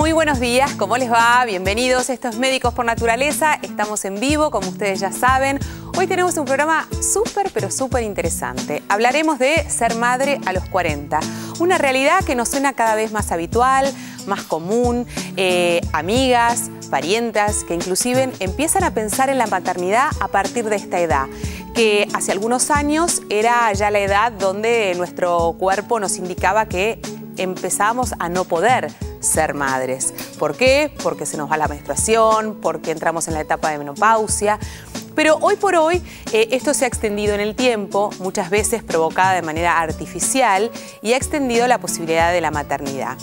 muy buenos días, ¿cómo les va? Bienvenidos, esto es Médicos por Naturaleza, estamos en vivo, como ustedes ya saben. Hoy tenemos un programa súper interesante. Hablaremos de ser madre a los 40, una realidad que nos suena cada vez más habitual, más común, amigas, parientas, que inclusive empiezan a pensar en la maternidad a partir de esta edad, que hace algunos años era ya la edad donde nuestro cuerpo nos indicaba que empezábamos a no poder ser madres. ¿Por qué? Porque se nos va la menstruación, porque entramos en la etapa de menopausia. Pero hoy por hoy esto se ha extendido en el tiempo, muchas veces provocada de manera artificial, y ha extendido la posibilidad de la maternidad.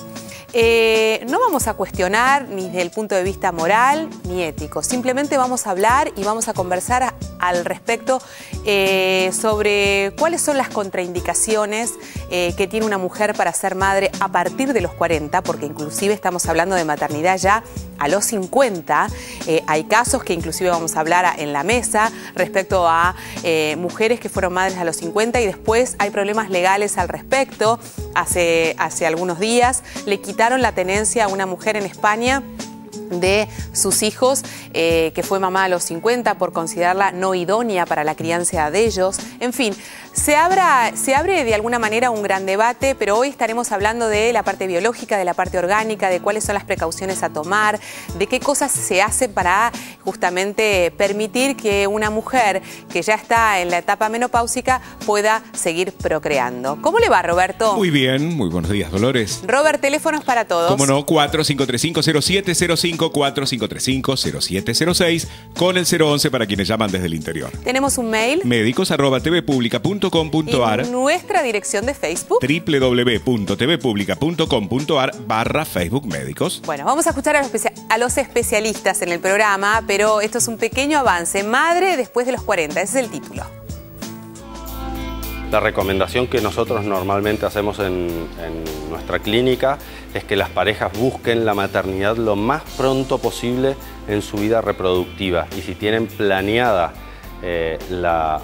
No vamos a cuestionar ni desde el punto de vista moral ni ético, simplemente vamos a hablar y vamos a conversar al respecto sobre cuáles son las contraindicaciones que tiene una mujer para ser madre a partir de los 40, porque inclusive estamos hablando de maternidad ya a los 50. Hay casos que inclusive vamos a hablar en la mesa respecto a mujeres que fueron madres a los 50 y después hay problemas legales al respecto. Hace algunos días le quitaron la tenencia a una mujer en España de sus hijos, que fue mamá a los 50 por considerarla no idónea para la crianza de ellos. En fin, se abre de alguna manera un gran debate, pero hoy estaremos hablando de la parte biológica, de la parte orgánica, de cuáles son las precauciones a tomar, de qué cosas se hacen para justamente permitir que una mujer que ya está en la etapa menopáusica pueda seguir procreando. ¿Cómo le va, Roberto? Muy bien, muy buenos días, Dolores. Robert, teléfonos para todos. Cómo no, 4535-0705, 4535-0706, con el 011 para quienes llaman desde el interior. Tenemos un mail. Médicos@tvpublica.com.ar. Y nuestra dirección de Facebook. www.tvpublica.com.ar/Facebook Médicos. Bueno, vamos a escuchar a los especialistas en el programa, pero esto es un pequeño avance. Madre después de los 40, ese es el título. La recomendación que nosotros normalmente hacemos en nuestra clínica es que las parejas busquen la maternidad lo más pronto posible en su vida reproductiva. Y si tienen planeada la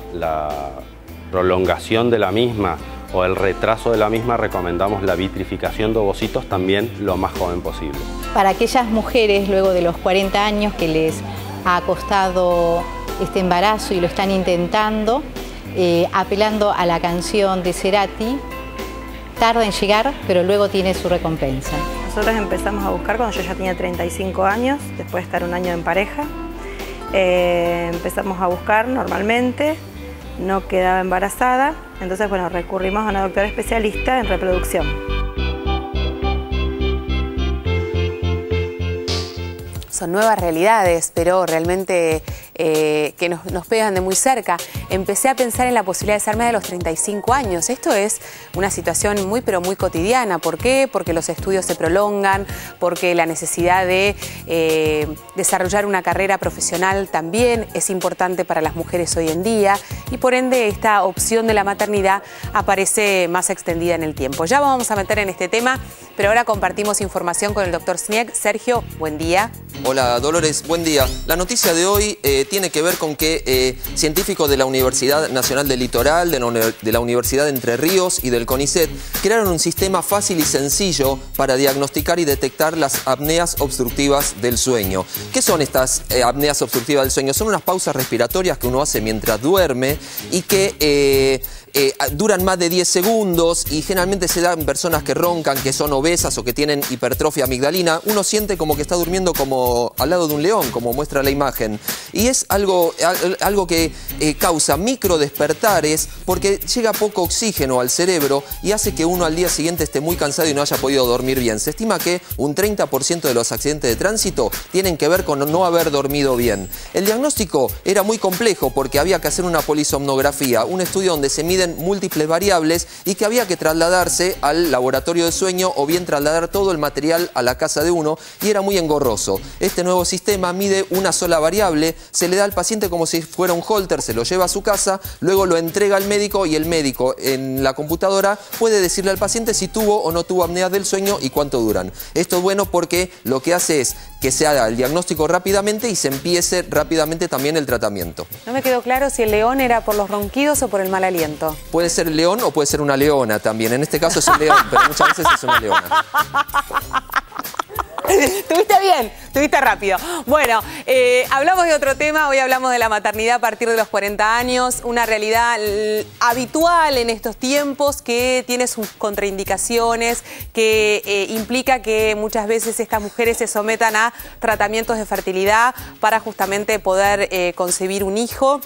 prolongación de la misma o el retraso de la misma, recomendamos la vitrificación de ovocitos también lo más joven posible. Para aquellas mujeres luego de los 40 años que les ha costado este embarazo y lo están intentando, apelando a la canción de Cerati, tarda en llegar, pero luego tiene su recompensa. Nosotros empezamos a buscar cuando yo ya tenía 35 años, después de estar un año en pareja. Empezamos a buscar normalmente, no quedaba embarazada, entonces bueno, recurrimos a una doctora especialista en reproducción. Son nuevas realidades, pero realmente que nos pegan de muy cerca. Empecé a pensar en la posibilidad de ser madre a los 35 años. Esto es una situación muy, pero muy cotidiana. ¿Por qué? Porque los estudios se prolongan, porque la necesidad de desarrollar una carrera profesional también es importante para las mujeres hoy en día y por ende esta opción de la maternidad aparece más extendida en el tiempo. Ya vamos a meter en este tema, pero ahora compartimos información con el doctor Snieg. Sergio, buen día. Hola Dolores, buen día. La noticia de hoy tiene que ver con que científicos de la Universidad Nacional del Litoral, de la Universidad de Entre Ríos y del CONICET crearon un sistema fácil y sencillo para diagnosticar y detectar las apneas obstructivas del sueño. ¿Qué son estas apneas obstructivas del sueño? Son unas pausas respiratorias que uno hace mientras duerme y que duran más de 10 segundos y generalmente se dan en personas que roncan, que son obesas o que tienen hipertrofia amigdalina. Uno siente como que está durmiendo como al lado de un león, como muestra la imagen. Y es algo que causa micro despertares porque llega poco oxígeno al cerebro y hace que uno al día siguiente esté muy cansado y no haya podido dormir bien. Se estima que un 30% de los accidentes de tránsito tienen que ver con no haber dormido bien. El diagnóstico era muy complejo porque había que hacer una polisomnografía, un estudio donde se miden múltiples variables y que había que trasladarse al laboratorio de sueño o bien trasladar todo el material a la casa de uno y era muy engorroso. Este nuevo sistema mide una sola variable, se le da al paciente como si fuera un holter, se lo lleva a su casa, luego lo entrega al médico y el médico en la computadora puede decirle al paciente si tuvo o no tuvo apneas del sueño y cuánto duran. Esto es bueno porque lo que hace es que se haga el diagnóstico rápidamente y se empiece rápidamente también el tratamiento. No me quedó claro si el león era por los ronquidos o por el mal aliento. Puede ser león o puede ser una leona también. En este caso es un león, pero muchas veces es una leona. Tuviste bien, tuviste rápido. Bueno, hablamos de otro tema, hoy hablamos de la maternidad a partir de los 40 años, una realidad habitual en estos tiempos que tiene sus contraindicaciones, que implica que muchas veces estas mujeres se sometan a tratamientos de fertilidad para justamente poder concebir un hijo.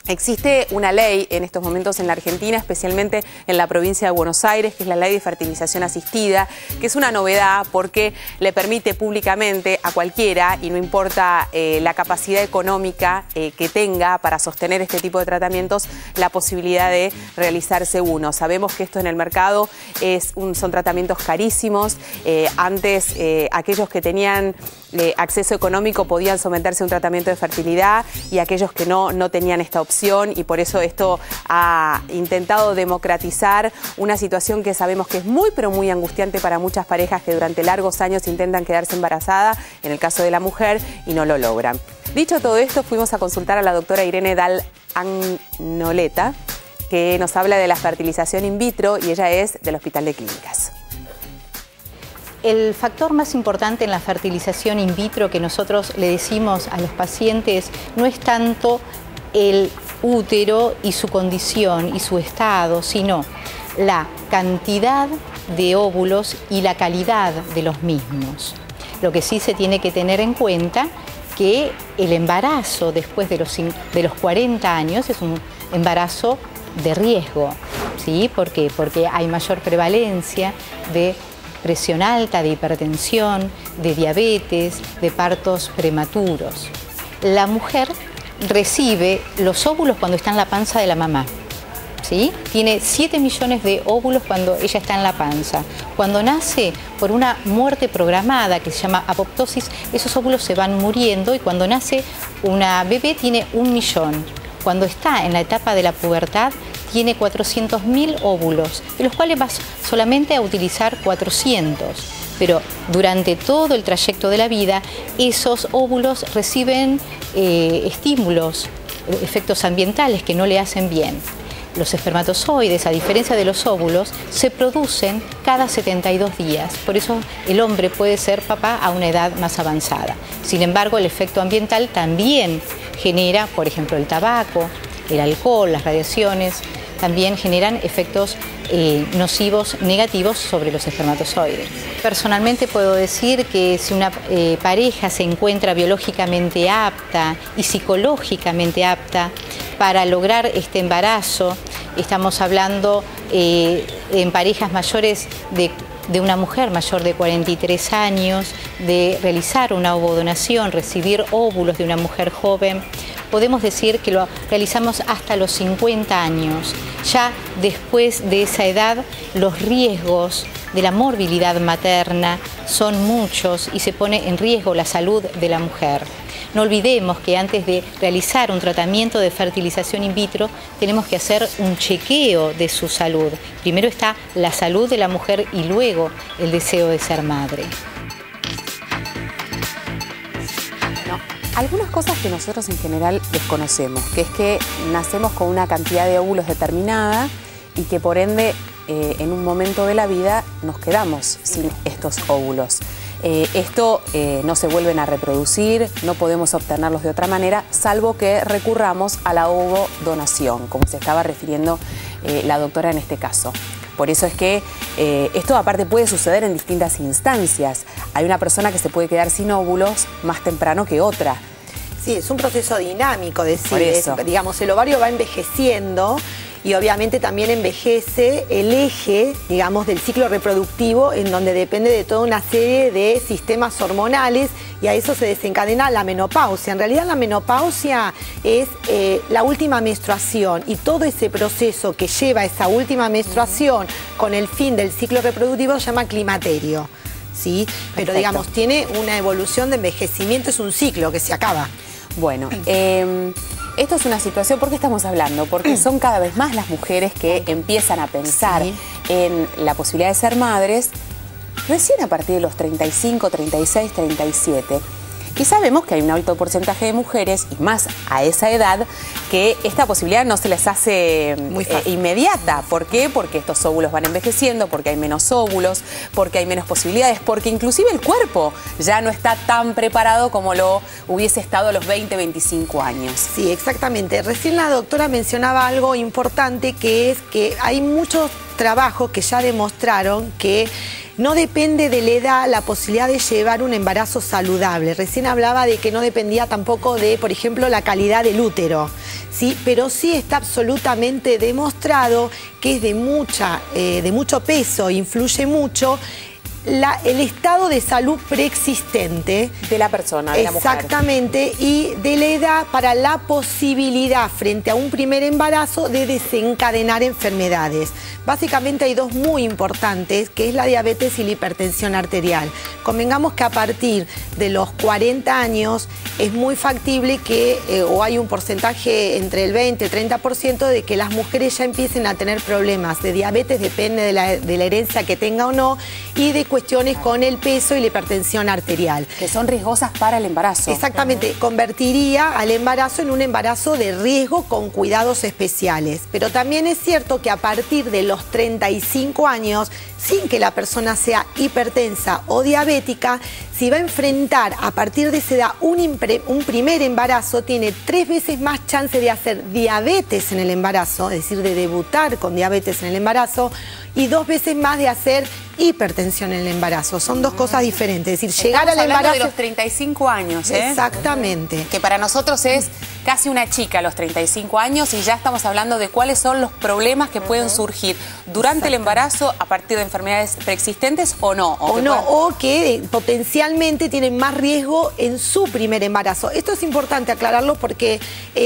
Existe una ley en estos momentos en la Argentina, especialmente en la provincia de Buenos Aires, que es la Ley de Fertilización Asistida, que es una novedad porque le permite públicamente a cualquiera, y no importa la capacidad económica que tenga para sostener este tipo de tratamientos, la posibilidad de realizarse uno. Sabemos que esto en el mercado son tratamientos carísimos. Antes aquellos que tenían acceso económico podían someterse a un tratamiento de fertilidad y aquellos que no tenían esta opción, y por eso esto ha intentado democratizar una situación que sabemos que es muy pero muy angustiante para muchas parejas que durante largos años intentan quedarse embarazadas, en el caso de la mujer, y no lo logran. Dicho todo esto, fuimos a consultar a la doctora Irene Dal Agnoleta, que nos habla de la fertilización in vitro, y ella es del Hospital de Clínicas. El factor más importante en la fertilización in vitro que nosotros le decimos a los pacientes no es tanto el útero y su condición y su estado, sino la cantidad de óvulos y la calidad de los mismos. Lo que sí se tiene que tener en cuenta que el embarazo después de los 40 años es un embarazo de riesgo, ¿sí? ¿Por qué? Porque hay mayor prevalencia de presión alta, de hipertensión, de diabetes, de partos prematuros. La mujer recibe los óvulos cuando está en la panza de la mamá, ¿sí? Tiene 7 millones de óvulos cuando ella está en la panza. Cuando nace por una muerte programada que se llama apoptosis, esos óvulos se van muriendo, y cuando nace una bebé tiene 1 millón. Cuando está en la etapa de la pubertad tiene 400.000 óvulos, de los cuales vas solamente a utilizar 400. Pero durante todo el trayecto de la vida, esos óvulos reciben estímulos, efectos ambientales que no le hacen bien. Los espermatozoides, a diferencia de los óvulos, se producen cada 72 días. Por eso el hombre puede ser papá a una edad más avanzada. Sin embargo, el efecto ambiental también genera, por ejemplo, el tabaco, el alcohol, las radiaciones, también generan efectos nocivos negativos sobre los espermatozoides. Personalmente puedo decir que si una pareja se encuentra biológicamente apta y psicológicamente apta para lograr este embarazo, estamos hablando en parejas mayores de una mujer mayor de 43 años, de realizar una ovodonación, recibir óvulos de una mujer joven, podemos decir que lo realizamos hasta los 50 años. Ya después de esa edad, los riesgos de la morbilidad materna son muchos y se pone en riesgo la salud de la mujer. No olvidemos que antes de realizar un tratamiento de fertilización in vitro tenemos que hacer un chequeo de su salud. Primero está la salud de la mujer y luego el deseo de ser madre. Algunas cosas que nosotros en general desconocemos, que es que nacemos con una cantidad de óvulos determinada y que por ende en un momento de la vida nos quedamos sin estos óvulos. Esto no se vuelven a reproducir, no podemos obtenerlos de otra manera, salvo que recurramos a la ovodonación, como se estaba refiriendo la doctora en este caso. Por eso es que esto aparte puede suceder en distintas instancias. Hay una persona que se puede quedar sin óvulos más temprano que otra. Sí, es un proceso dinámico, digamos, el ovario va envejeciendo y obviamente también envejece el eje, digamos, del ciclo reproductivo, en donde depende de toda una serie de sistemas hormonales, y a eso se desencadena la menopausia. En realidad la menopausia es la última menstruación, y todo ese proceso que lleva a esa última menstruación con el fin del ciclo reproductivo se llama climaterio, ¿sí? Pero digamos, tiene una evolución de envejecimiento, es un ciclo que se acaba. Bueno, esto es una situación, ¿por qué estamos hablando? Porque son cada vez más las mujeres que empiezan a pensar en la posibilidad de ser madres recién a partir de los 35, 36, 37. Y sabemos que hay un alto porcentaje de mujeres, y más a esa edad, que esta posibilidad no se les hace inmediata. ¿Por qué? Porque estos óvulos van envejeciendo, porque hay menos óvulos, porque hay menos posibilidades, porque inclusive el cuerpo ya no está tan preparado como lo hubiese estado a los 20, 25 años. Sí, exactamente. Recién la doctora mencionaba algo importante, que es que hay muchos trabajos que ya demostraron que no depende de la edad la posibilidad de llevar un embarazo saludable. Recién hablaba de que no dependía tampoco de, por ejemplo, la calidad del útero, ¿sí? Pero sí está absolutamente demostrado que es de mucho peso, influye mucho el estado de salud preexistente de la persona, de la mujer. Exactamente, y de la edad para la posibilidad frente a un primer embarazo de desencadenar enfermedades. Básicamente hay dos muy importantes, que es la diabetes y la hipertensión arterial. Convengamos que a partir de los 40 años es muy factible que, o hay un porcentaje entre el 20 y el 30% de que las mujeres ya empiecen a tener problemas de diabetes, depende de la herencia que tenga o no, y de cuestiones con el peso y la hipertensión arterial. Que son riesgosas para el embarazo. Exactamente, convertiría al embarazo en un embarazo de riesgo con cuidados especiales. Pero también es cierto que a partir de los 35 años, sin que la persona sea hipertensa o diabética, si va a enfrentar a partir de esa edad un primer embarazo, tiene 3 veces más chance de hacer diabetes en el embarazo, es decir, de debutar con diabetes en el embarazo, y 2 veces más de hacer hipertensión en el embarazo. Son dos cosas diferentes. Es decir, llegar al embarazo de los 35 años, ¿eh? Exactamente. Que para nosotros es casi una chica a los 35 años, y ya estamos hablando de cuáles son los problemas que pueden surgir durante el embarazo a partir de enfermedades preexistentes o no. O que potencialmente tienen más riesgo en su primer embarazo. Esto es importante aclararlo porque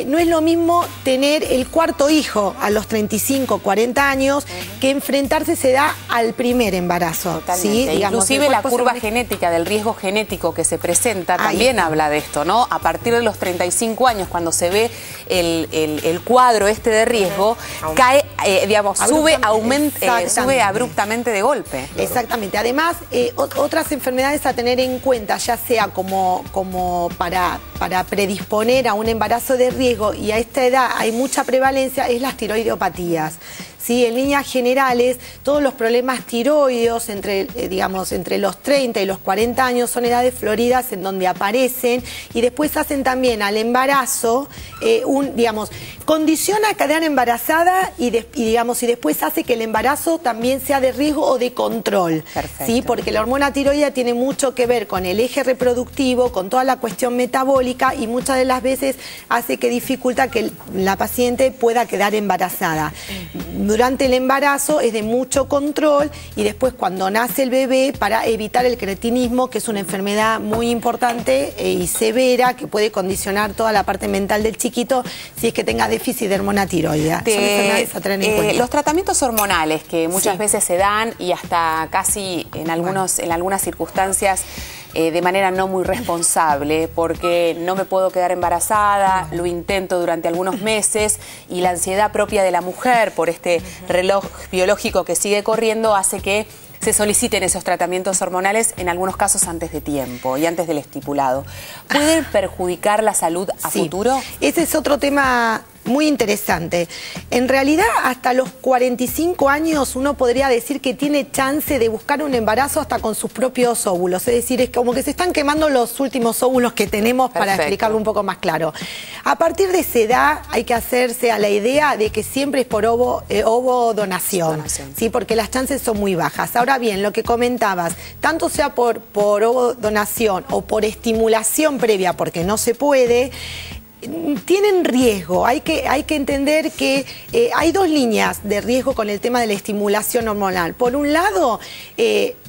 no es lo mismo tener el cuarto hijo a los 35, 40 años que enfrentarse se da al primer embarazo. ¿Sí? Digamos, inclusive la curva genética del riesgo genético que se presenta también habla de esto, ¿no? A partir de los 35 años, cuando se ve el cuadro este de riesgo, cae, sube abruptamente de golpe. Exactamente. Además, otras enfermedades a tener en cuenta, ya sea como para predisponer a un embarazo de riesgo, y a esta edad hay mucha prevalencia, es las tiroideopatías. ¿Sí? En líneas generales, todos los problemas tiroideos entre los 30 y los 40 años son edades floridas en donde aparecen, y después hacen también al embarazo, condiciona a quedar embarazada y después hace que el embarazo también sea de riesgo o de control. ¿Sí? Porque la hormona tiroidea tiene mucho que ver con el eje reproductivo, con toda la cuestión metabólica, y muchas de las veces hace que dificulta que la paciente pueda quedar embarazada. Durante el embarazo es de mucho control, y después cuando nace el bebé, para evitar el cretinismo, que es una enfermedad muy importante y severa, que puede condicionar toda la parte mental del chiquito si es que tenga déficit de hormona tiroidea. Son enfermedades a tener en cuenta. Los tratamientos hormonales que muchas veces se dan, y hasta casi en algunas circunstancias de manera no muy responsable, porque no me puedo quedar embarazada, lo intento durante algunos meses, y la ansiedad propia de la mujer por este reloj biológico que sigue corriendo hace que se soliciten esos tratamientos hormonales, en algunos casos antes de tiempo y antes del estipulado. ¿Pueden perjudicar la salud a futuro? Ese es otro tema muy interesante. En realidad, hasta los 45 años uno podría decir que tiene chance de buscar un embarazo hasta con sus propios óvulos. Es decir, es como que se están quemando los últimos óvulos que tenemos. Para explicarlo un poco más claro. A partir de esa edad hay que hacerse a la idea de que siempre es por ovo-donación, ¿sí? Porque las chances son muy bajas. Ahora bien, lo que comentabas, tanto sea por ovo-donación o por estimulación previa, porque no se puede, tienen riesgo. Hay que entender que hay dos líneas de riesgo con el tema de la estimulación hormonal. Por un lado,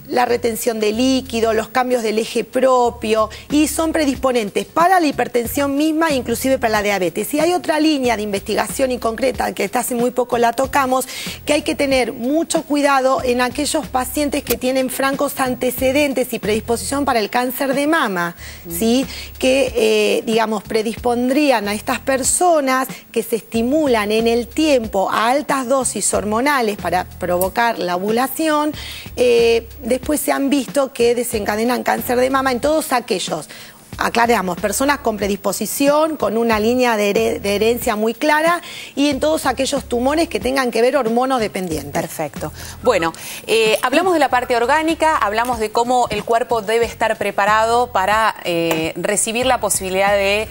la retención de líquido, los cambios del eje propio, y son predisponentes para la hipertensión misma, inclusive para la diabetes. Y hay otra línea de investigación y concreta, que hasta hace muy poco la tocamos, que hay que tener mucho cuidado en aquellos pacientes que tienen francos antecedentes y predisposición para el cáncer de mama, ¿sí? Que, predispondrían a estas personas que se estimulan en el tiempo a altas dosis hormonales para provocar la ovulación. Después se han visto que desencadenan cáncer de mama en todos aquellos aclaramos, personas con predisposición, con una línea de herencia muy clara y en todos aquellos tumores que tengan que ver hormonodependientes. Perfecto. Bueno, hablamos de la parte orgánica, hablamos de cómo el cuerpo debe estar preparado para recibir la posibilidad de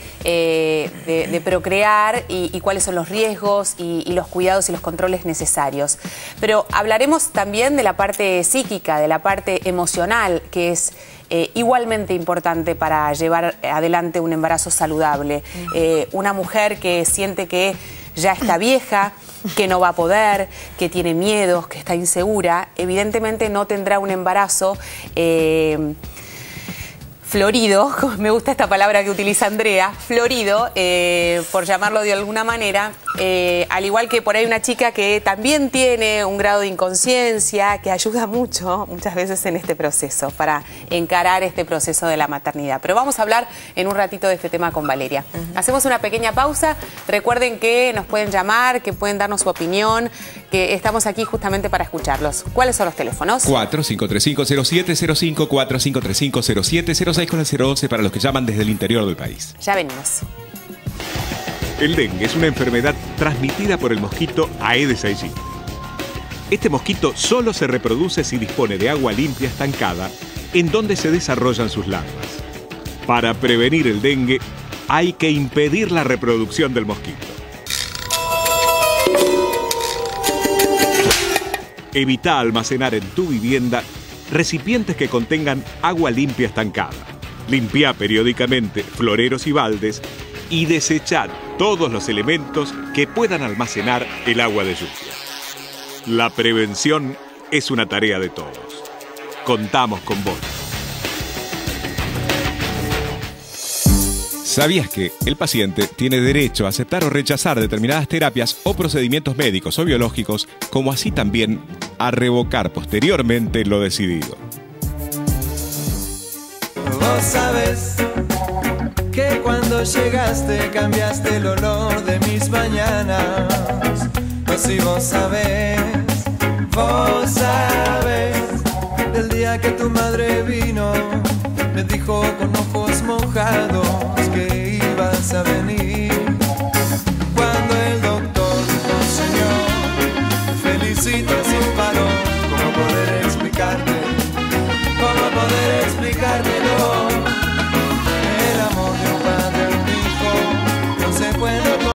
procrear y cuáles son los riesgos y los cuidados y los controles necesarios. Pero hablaremos también de la parte psíquica, de la parte emocional, que es igualmente importante para llevar adelante un embarazo saludable. Una mujer que siente que ya está vieja, que no va a poder, que tiene miedos, que está insegura, evidentemente no tendrá un embarazo florido, me gusta esta palabra que utiliza Andrea, florido, por llamarlo de alguna manera, al igual que por ahí una chica que también tiene un grado de inconsciencia, que ayuda mucho, muchas veces en este proceso, para encarar este proceso de la maternidad. Pero vamos a hablar en un ratito de este tema con Valeria. Hacemos una pequeña pausa, recuerden que nos pueden llamar, que pueden darnos su opinión, que estamos aquí justamente para escucharlos. ¿Cuáles son los teléfonos? 4535-0705, 4535-0706 con el 011 para los que llaman desde el interior del país. Ya venimos. El dengue es una enfermedad transmitida por el mosquito Aedes aegypti. Este mosquito solo se reproduce si dispone de agua limpia estancada en donde se desarrollan sus larvas. Para prevenir el dengue hay que impedir la reproducción del mosquito. Evita almacenar en tu vivienda recipientes que contengan agua limpia estancada. Limpia periódicamente floreros y baldes y desechar todos los elementos que puedan almacenar el agua de lluvia. La prevención es una tarea de todos. Contamos con vos. ¿Sabías que el paciente tiene derecho a aceptar o rechazar determinadas terapias o procedimientos médicos o biológicos, como así también a revocar posteriormente lo decidido? Vos sabés que cuando llegaste cambiaste el olor de mis mañanas. Pues si vos sabés del día que tu madre vino, me dijo con ojos mojados que ibas a venir. Cuando el doctor dijo, Señor, felicitaciones,